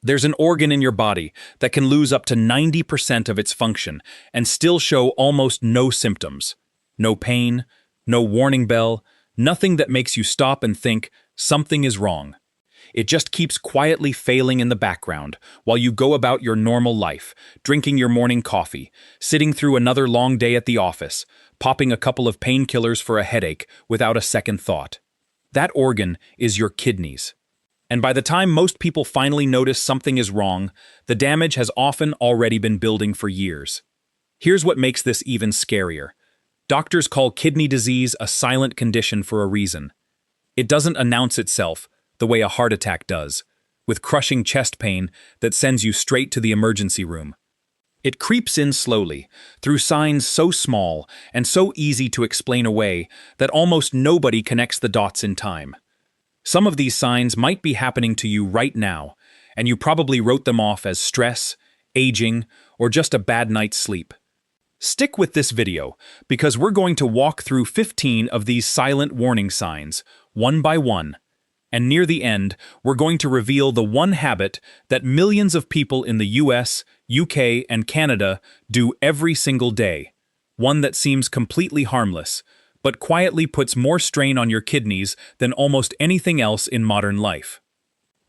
There's an organ in your body that can lose up to 90% of its function and still show almost no symptoms. No pain, no warning bell, nothing that makes you stop and think something is wrong. It just keeps quietly failing in the background while you go about your normal life, drinking your morning coffee, sitting through another long day at the office, popping a couple of painkillers for a headache without a second thought. That organ is your kidneys. And by the time most people finally notice something is wrong, the damage has often already been building for years. Here's what makes this even scarier. Doctors call kidney disease a silent condition for a reason. It doesn't announce itself the way a heart attack does, with crushing chest pain that sends you straight to the emergency room. It creeps in slowly, through signs so small and so easy to explain away that almost nobody connects the dots in time. Some of these signs might be happening to you right now, and you probably wrote them off as stress, aging, or just a bad night's sleep. Stick with this video, because we're going to walk through 15 of these silent warning signs, one by one. And near the end, we're going to reveal the one habit that millions of people in the US, UK, and Canada do every single day. One that seems completely harmless, but quietly puts more strain on your kidneys than almost anything else in modern life.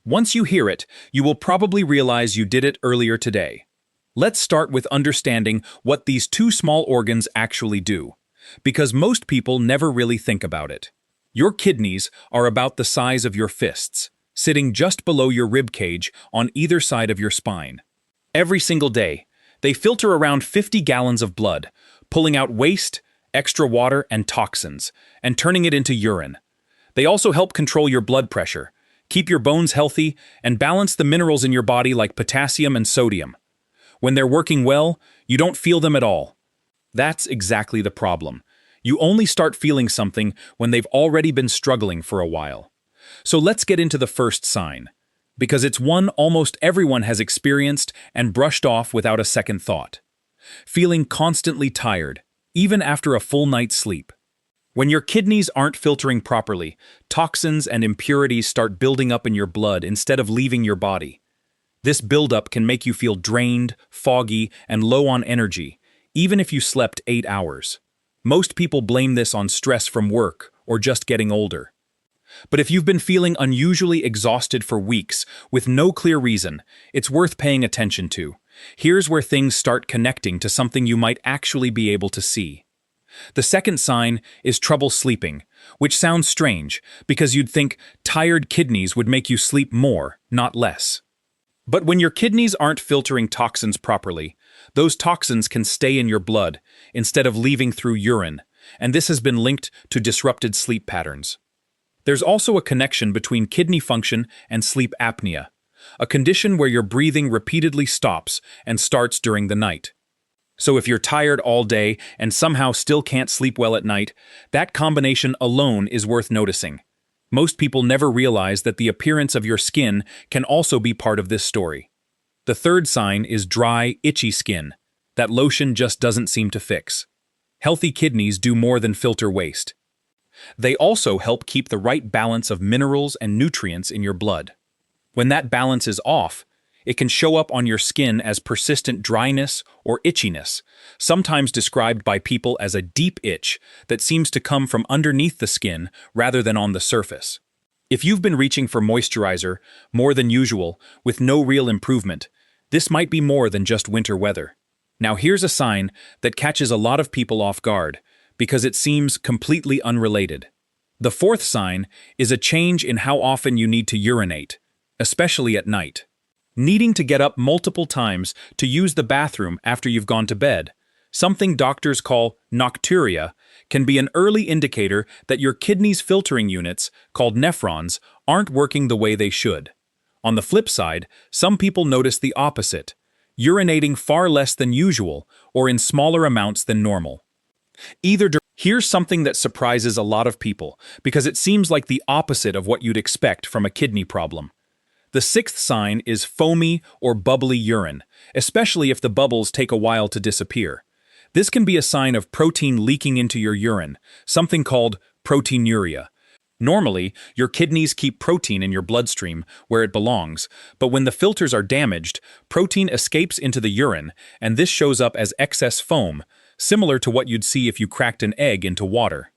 Once you hear it, you will probably realize you did it earlier today. Let's start with understanding what these two small organs actually do, because most people never really think about it. Your kidneys are about the size of your fists, sitting just below your rib cage on either side of your spine. Every single day, they filter around 50 gallons of blood, pulling out waste, extra water, and toxins, and turning it into urine. They also help control your blood pressure, keep your bones healthy, and balance the minerals in your body like potassium and sodium. When they're working well, you don't feel them at all. That's exactly the problem. You only start feeling something when they've already been struggling for a while. So let's get into the first sign, because it's one almost everyone has experienced and brushed off without a second thought. Feeling constantly tired, even after a full night's sleep. When your kidneys aren't filtering properly, toxins and impurities start building up in your blood instead of leaving your body. This buildup can make you feel drained, foggy, and low on energy, even if you slept 8 hours. Most people blame this on stress from work or just getting older. But if you've been feeling unusually exhausted for weeks with no clear reason, it's worth paying attention to. Here's where things start connecting to something you might actually be able to see. The second sign is trouble sleeping, which sounds strange because you'd think tired kidneys would make you sleep more, not less. But when your kidneys aren't filtering toxins properly, those toxins can stay in your blood instead of leaving through urine, and this has been linked to disrupted sleep patterns. There's also a connection between kidney function and sleep apnea, a condition where your breathing repeatedly stops and starts during the night. So if you're tired all day and somehow still can't sleep well at night, that combination alone is worth noticing. Most people never realize that the appearance of your skin can also be part of this story. The third sign is dry, itchy skin that lotion just doesn't seem to fix. Healthy kidneys do more than filter waste. They also help keep the right balance of minerals and nutrients in your blood. When that balance is off, it can show up on your skin as persistent dryness or itchiness, sometimes described by people as a deep itch that seems to come from underneath the skin rather than on the surface. If you've been reaching for moisturizer more than usual with no real improvement, this might be more than just winter weather. Now here's a sign that catches a lot of people off guard because it seems completely unrelated. The fourth sign is a change in how often you need to urinate, especially at night. Needing to get up multiple times to use the bathroom after you've gone to bed, something doctors call nocturia, can be an early indicator that your kidney's filtering units, called nephrons, aren't working the way they should. On the flip side, some people notice the opposite, urinating far less than usual or in smaller amounts than normal. Here's something that surprises a lot of people because it seems like the opposite of what you'd expect from a kidney problem. The sixth sign is foamy or bubbly urine, especially if the bubbles take a while to disappear. This can be a sign of protein leaking into your urine, something called proteinuria. Normally, your kidneys keep protein in your bloodstream where it belongs, but when the filters are damaged, protein escapes into the urine, and this shows up as excess foam, similar to what you'd see if you cracked an egg into water.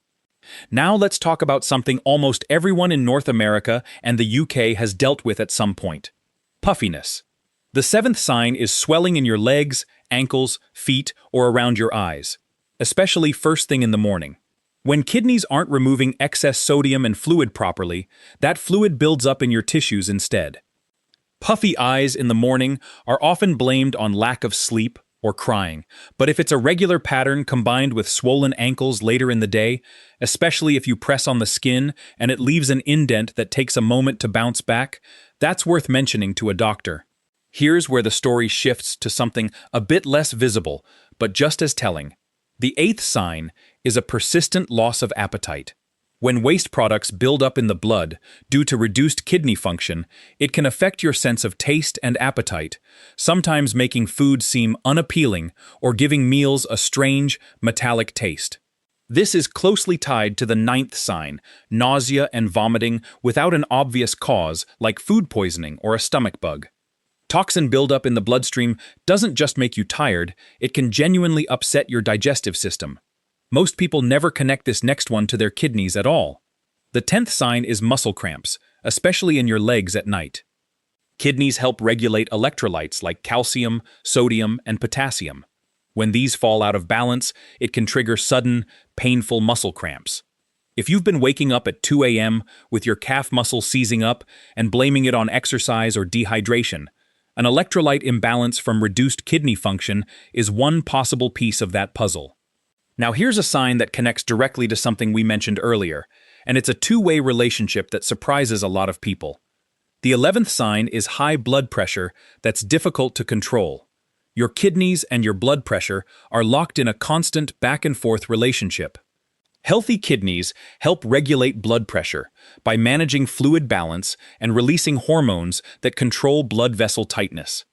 Now let's talk about something almost everyone in North America and the UK has dealt with at some point: puffiness. The seventh sign is swelling in your legs, ankles, feet, or around your eyes, especially first thing in the morning. When kidneys aren't removing excess sodium and fluid properly, that fluid builds up in your tissues instead. Puffy eyes in the morning are often blamed on lack of sleep or crying, but if it's a regular pattern combined with swollen ankles later in the day, especially if you press on the skin and it leaves an indent that takes a moment to bounce back, that's worth mentioning to a doctor. Here's where the story shifts to something a bit less visible, but just as telling. The eighth sign is a persistent loss of appetite. When waste products build up in the blood due to reduced kidney function, it can affect your sense of taste and appetite, sometimes making food seem unappealing or giving meals a strange, metallic taste. This is closely tied to the ninth sign, nausea and vomiting without an obvious cause like food poisoning or a stomach bug. Toxin buildup in the bloodstream doesn't just make you tired, it can genuinely upset your digestive system. Most people never connect this next one to their kidneys at all. The 10th sign is muscle cramps, especially in your legs at night. Kidneys help regulate electrolytes like calcium, sodium, and potassium. When these fall out of balance, it can trigger sudden, painful muscle cramps. If you've been waking up at 2 a.m. with your calf muscle seizing up and blaming it on exercise or dehydration, an electrolyte imbalance from reduced kidney function is one possible piece of that puzzle. Now here's a sign that connects directly to something we mentioned earlier, and it's a two-way relationship that surprises a lot of people. The 11th sign is high blood pressure that's difficult to control. Your kidneys and your blood pressure are locked in a constant back-and-forth relationship. Healthy kidneys help regulate blood pressure by managing fluid balance and releasing hormones that control blood vessel tightness.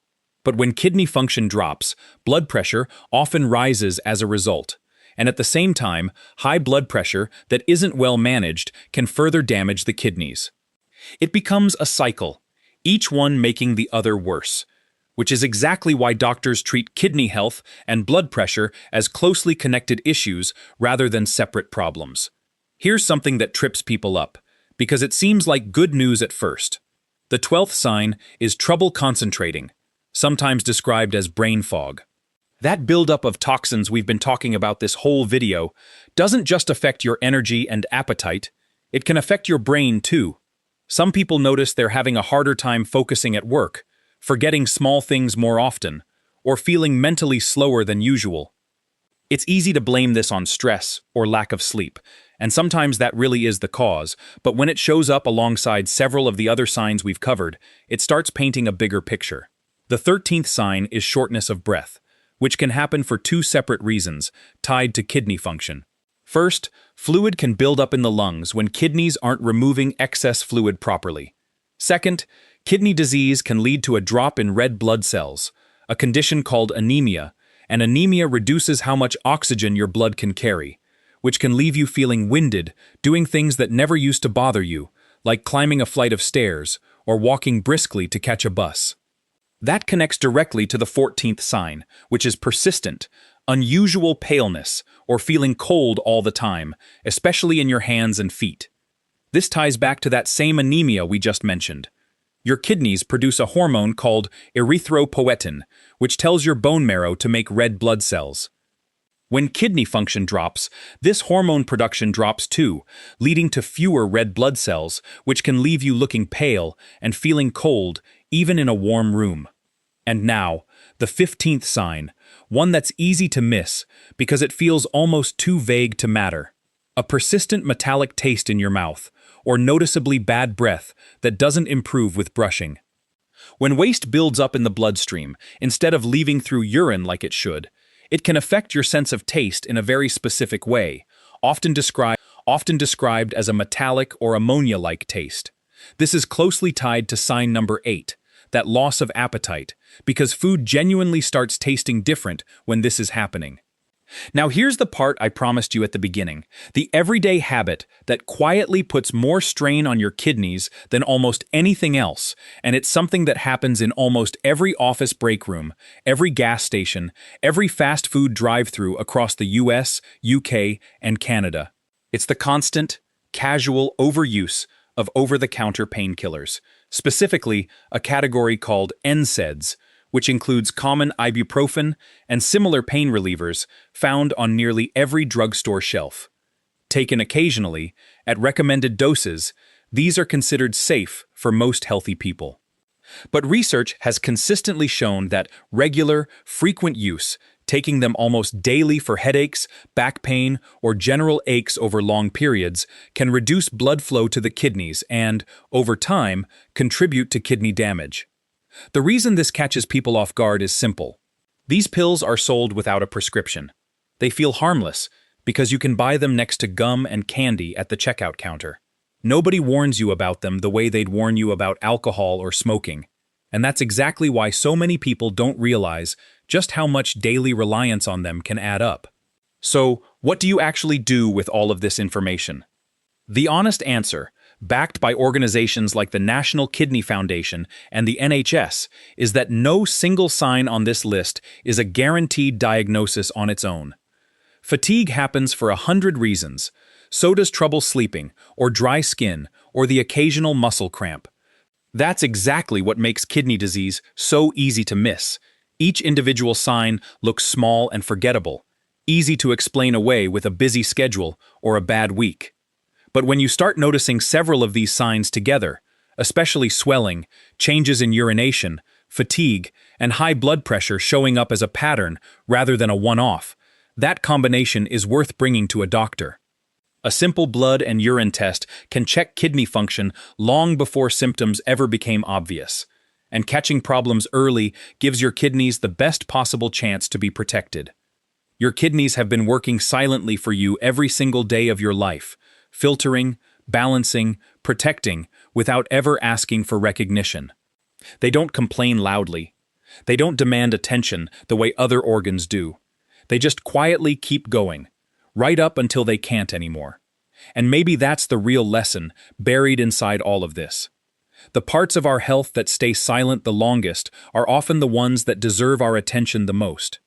But when kidney function drops, blood pressure often rises as a result. And at the same time, high blood pressure that isn't well managed can further damage the kidneys. It becomes a cycle, each one making the other worse, which is exactly why doctors treat kidney health and blood pressure as closely connected issues rather than separate problems. Here's something that trips people up, because it seems like good news at first. The 12th sign is trouble concentrating, sometimes described as brain fog. That buildup of toxins we've been talking about this whole video doesn't just affect your energy and appetite, it can affect your brain too. Some people notice they're having a harder time focusing at work, forgetting small things more often, or feeling mentally slower than usual. It's easy to blame this on stress or lack of sleep, and sometimes that really is the cause, but when it shows up alongside several of the other signs we've covered, it starts painting a bigger picture. The 13th sign is shortness of breath, which can happen for two separate reasons, tied to kidney function. First, fluid can build up in the lungs when kidneys aren't removing excess fluid properly. Second, kidney disease can lead to a drop in red blood cells, a condition called anemia, and anemia reduces how much oxygen your blood can carry, which can leave you feeling winded, doing things that never used to bother you, like climbing a flight of stairs or walking briskly to catch a bus. That connects directly to the 14th sign, which is persistent, unusual paleness, or feeling cold all the time, especially in your hands and feet. This ties back to that same anemia we just mentioned. Your kidneys produce a hormone called erythropoietin, which tells your bone marrow to make red blood cells. When kidney function drops, this hormone production drops too, leading to fewer red blood cells, which can leave you looking pale and feeling cold, even in a warm room. And now, the 15th sign, one that's easy to miss because it feels almost too vague to matter. A persistent metallic taste in your mouth, or noticeably bad breath that doesn't improve with brushing. When waste builds up in the bloodstream, instead of leaving through urine like it should, it can affect your sense of taste in a very specific way, often described as a metallic or ammonia-like taste. This is closely tied to sign number 8, that loss of appetite, because food genuinely starts tasting different when this is happening. Now here's the part I promised you at the beginning, the everyday habit that quietly puts more strain on your kidneys than almost anything else, and it's something that happens in almost every office break room, every gas station, every fast food drive-through across the US, UK, and Canada. It's the constant, casual overuse of over-the-counter painkillers, specifically a category called NSAIDs, which includes common ibuprofen and similar pain relievers found on nearly every drugstore shelf. Taken occasionally, at recommended doses, these are considered safe for most healthy people. But research has consistently shown that regular, frequent use, taking them almost daily for headaches, back pain, or general aches over long periods, can reduce blood flow to the kidneys and, over time, contribute to kidney damage. The reason this catches people off guard is simple. These pills are sold without a prescription. They feel harmless because you can buy them next to gum and candy at the checkout counter. Nobody warns you about them the way they'd warn you about alcohol or smoking. And that's exactly why so many people don't realize just how much daily reliance on them can add up. So, what do you actually do with all of this information? The honest answer, backed by organizations like the National Kidney Foundation and the NHS, is that no single sign on this list is a guaranteed diagnosis on its own. Fatigue happens for 100 reasons. So does trouble sleeping, or dry skin, or the occasional muscle cramp. That's exactly what makes kidney disease so easy to miss. Each individual sign looks small and forgettable, easy to explain away with a busy schedule or a bad week. But when you start noticing several of these signs together, especially swelling, changes in urination, fatigue, and high blood pressure showing up as a pattern rather than a one-off, that combination is worth bringing to a doctor. A simple blood and urine test can check kidney function long before symptoms ever became obvious, and catching problems early gives your kidneys the best possible chance to be protected. Your kidneys have been working silently for you every single day of your life, filtering, balancing, protecting, without ever asking for recognition. They don't complain loudly. They don't demand attention the way other organs do. They just quietly keep going, right up until they can't anymore. And maybe that's the real lesson buried inside all of this. The parts of our health that stay silent the longest are often the ones that deserve our attention the most.